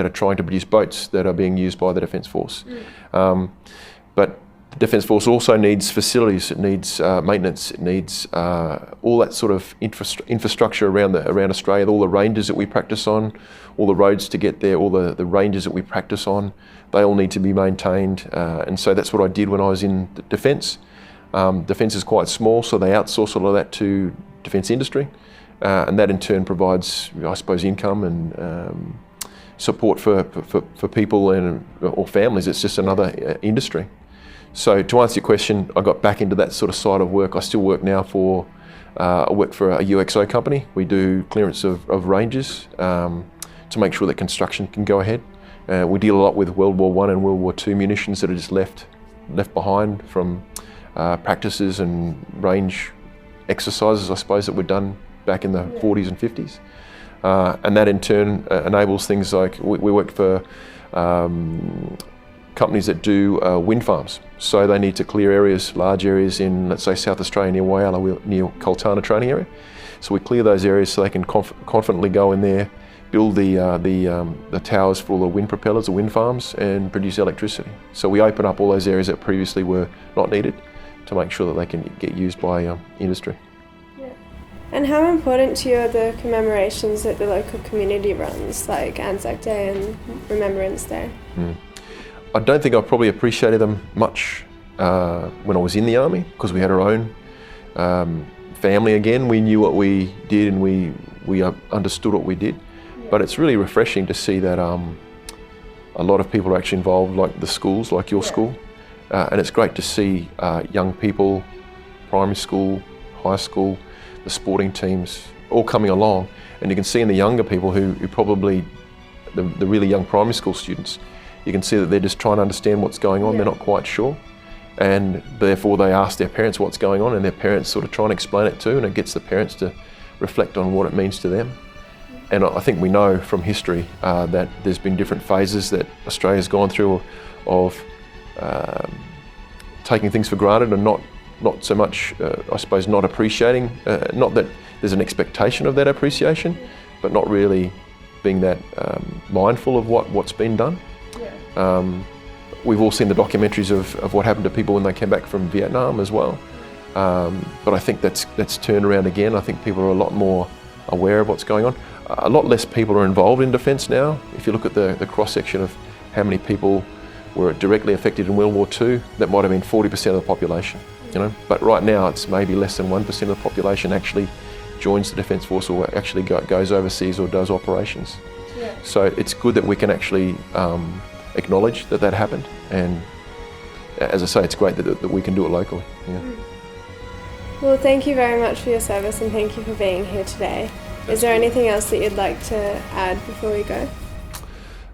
are trying to produce boats that are being used by the Defence Force. But the Defence Force also needs facilities, it needs maintenance, it needs all that sort of infrastructure around Australia, all the ranges that we practice on, all the roads to get there, all the ranges that we practice on, they all need to be maintained. And so that's what I did when I was in Defence. Defence is quite small, so they outsource a lot of that to defence industry. And that in turn provides, I suppose, income and support for people or families. It's just another industry. So to answer your question, I got back into that sort of side of work. I still work now I work for a UXO company. We do clearance of ranges to make sure that construction can go ahead. We deal a lot with World War I and World War II munitions that are just left behind from practices and range exercises, I suppose, that were done back in the 40s and 50s. And that in turn enables things like, we work for companies that do wind farms. So they need to clear areas, large areas in, let's say, South Australia near Whyalla, near Coltana training area. So we clear those areas so they can confidently go in there, build the towers for all the wind propellers, the wind farms, and produce electricity. So we open up all those areas that previously were not needed to make sure that they can get used by industry.
And how important to you are the commemorations that the local community runs, like ANZAC Day and Remembrance Day?
I don't think I probably appreciated them much when I was in the army, because we had our own family again. We knew what we did and we understood what we did. But it's really refreshing to see that a lot of people are actually involved, like the schools, like your school. And it's great to see young people, primary school, high school, the sporting teams, all coming along. And you can see in the younger people who probably, the really young primary school students, you can see that they're just trying to understand what's going on. They're not quite sure. And therefore they ask their parents what's going on, and their parents sort of try and explain it too, and it gets the parents to reflect on what it means to them. And I think we know from history that there's been different phases that Australia's gone through of taking things for granted and not so much, I suppose, not appreciating, not that there's an expectation of that appreciation, but not really being that mindful of what's been done. We've all seen the documentaries of what happened to people when they came back from Vietnam as well. But I think that's turned around again. I think people are a lot more aware of what's going on. A lot less people are involved in defence now. If you look at the cross-section of how many people were directly affected in World War II, that might have been 40% of the population. But right now it's maybe less than 1% of the population actually joins the Defence Force or actually goes overseas or does operations. So it's good that we can actually acknowledge that happened, and as I say, it's great that we can do it locally.
Well, thank you very much for your service, and thank you for being here today. Is there anything else that you'd like to add before we go?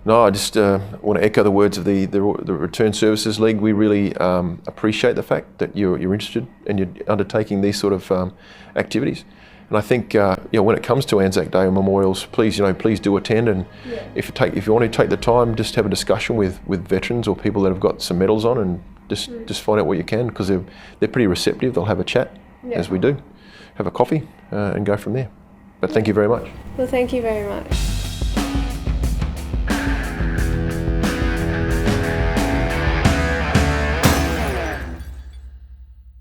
No, I just want to echo the words of the Return Services League. We really appreciate the fact that you're interested and you're undertaking these sort of activities. And I think when it comes to Anzac Day and memorials, please do attend. And if you want to take the time, just have a discussion with veterans or people that have got some medals on, and just find out what you can, because they're pretty receptive. They'll have a chat, as we do, have a coffee, and go from there. But thank you very much.
Well, thank you very much.